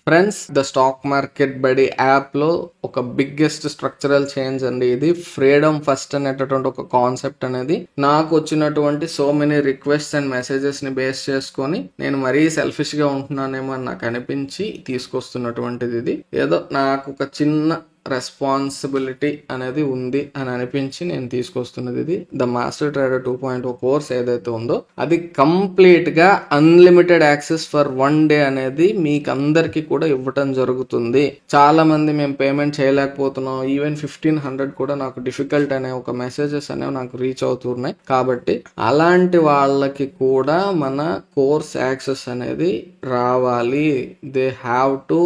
Friends, the stock market బడి app లో ఒక బిగ్గెస్ట్ స్ట్రక్చరల్ చేంజ్ అండి ఇది. ఫ్రీడమ్ ఫస్ట్ అనేటటువంటి ఒక కాన్సెప్ట్ అనేది నాకు వచ్చినటువంటి so many request and messages ని బేస్ చేసుకొని నేను మరీ సెల్ఫిష్ గా ఉంటున్నానేమో అని నాకు అనిపించి తీసుకొస్తున్నటువంటిది ఇది. ఏదో నాకు ఒక చిన్న రెస్పాన్సిబిలిటీ అనేది ఉంది అని అనిపించి నేను తీసుకొస్తున్నది ఇది. ద మాస్టర్ ట్రేడర్ 2.0 కోర్స్ ఏదైతే ఉందో అది కంప్లీట్ గా అన్లిమిటెడ్ యాక్సెస్ ఫర్ 1 డే అనేది మీకు అందరికి కూడా ఇవ్వటం జరుగుతుంది. చాలా మంది మేము పేమెంట్ చేయలేకపోతున్నాం, ఈవెన్ 1500 కూడా నాకు డిఫికల్ట్ అనే ఒక మెసేజెస్ అనేవి నాకు రీచ్ అవుతున్నాయి. కాబట్టి అలాంటి వాళ్ళకి కూడా మన కోర్స్ యాక్సెస్ అనేది రావాలి. They have to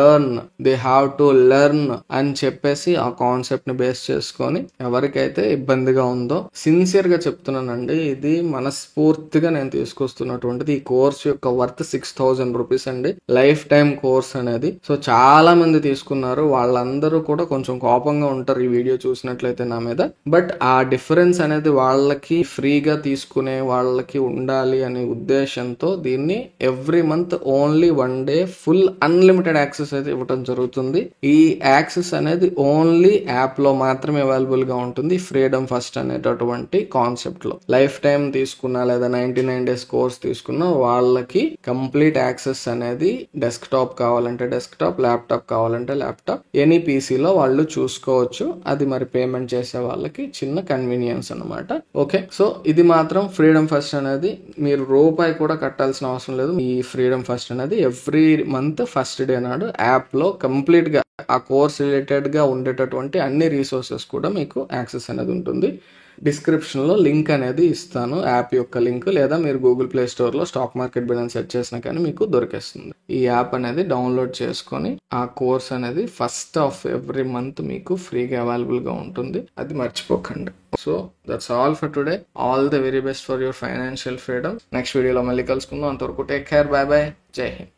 earn, they have to learn అని చెప్పేసి ఆ కాన్సెప్ట్ ని బేస్ చేసుకొని ఎవరికైతే ఇబ్బందిగా ఉందో సిన్సియర్ గా చెప్తున్నానండి, ఇది మనస్ఫూర్తిగా నేను తీసుకొస్తున్నటువంటిది. ఈ కోర్స్ యొక్క వర్త్ 6000 రూపీస్ అండి, లైఫ్ టైం కోర్స్ అనేది. సో చాలా మంది తీసుకున్నారు, వాళ్ళందరూ కూడా కొంచెం కోపంగా ఉంటారు ఈ వీడియో చూసినట్లయితే నా మీద. బట్ ఆ డిఫరెన్స్ అనేది వాళ్ళకి ఫ్రీగా తీసుకునే వాళ్ళకి ఉండాలి అనే ఉద్దేశంతో దీన్ని every month only 1 day full unlimited access అయితే ఇవ్వడం జరుగుతుంది. ఈ యాక్సెస్ అనేది ఓన్లీ యాప్ లో మాత్రమే అవైలబుల్ గా ఉంటుంది. ఫ్రీడమ్ ఫస్ట్ అనేటటువంటి కాన్సెప్ట్ లో లైఫ్ టైం తీసుకున్నా లేదా 99 డేస్ కోర్స్ తీసుకున్నా వాళ్ళకి కంప్లీట్ యాక్సెస్ అనేది డెస్క్ టాప్ కావాలంటే డెస్క్ టాప్, ల్యాప్టాప్ కావాలంటే ల్యాప్టాప్, ఎనీ పీసీలో వాళ్ళు చూసుకోవచ్చు. అది మరి పేమెంట్ చేసే వాళ్ళకి చిన్న కన్వీనియన్స్ అనమాట. ఓకే, సో ఇది మాత్రం ఫ్రీడమ్ ఫస్ట్ అనేది మీరు రూపాయి కూడా కట్టాల్సిన అవసరం లేదు. ఈ ఫ్రీడమ్ ఫస్ట్ అనేది ఎవ్రీ మంత్ ఫస్ట్ డే నాడు యాప్ లో కంప్లీట్ గా ఆ కోర్స్ రిలేటెడ్ గా ఉండేటటువంటి అన్ని రీసోర్సెస్ కూడా మీకు యాక్సెస్ అనేది ఉంటుంది. డిస్క్రిప్షన్ లో లింక్ అనేది ఇస్తాను, యాప్ యొక్క లింక్, లేదా మీరు గూగుల్ ప్లే స్టోర్ లో స్టాక్ మార్కెట్ బిల్ అని సెర్చ్ చేసినా కానీ మీకు దొరికేస్తుంది. ఈ యాప్ అనేది డౌన్లోడ్ చేసుకొని ఆ కోర్స్ అనేది ఫస్ట్ ఆఫ్ ఎవ్రీ మంత్ మీకు ఫ్రీగా అవైలబుల్ గా ఉంటుంది, అది మర్చిపోకండి. So that's all for today. All the very best for your financial freedom. Next వీడియోలో మళ్ళీ కలుసుకుందాం. అంతవరకు టేక్ కేర్, బై బై, జై హింద్.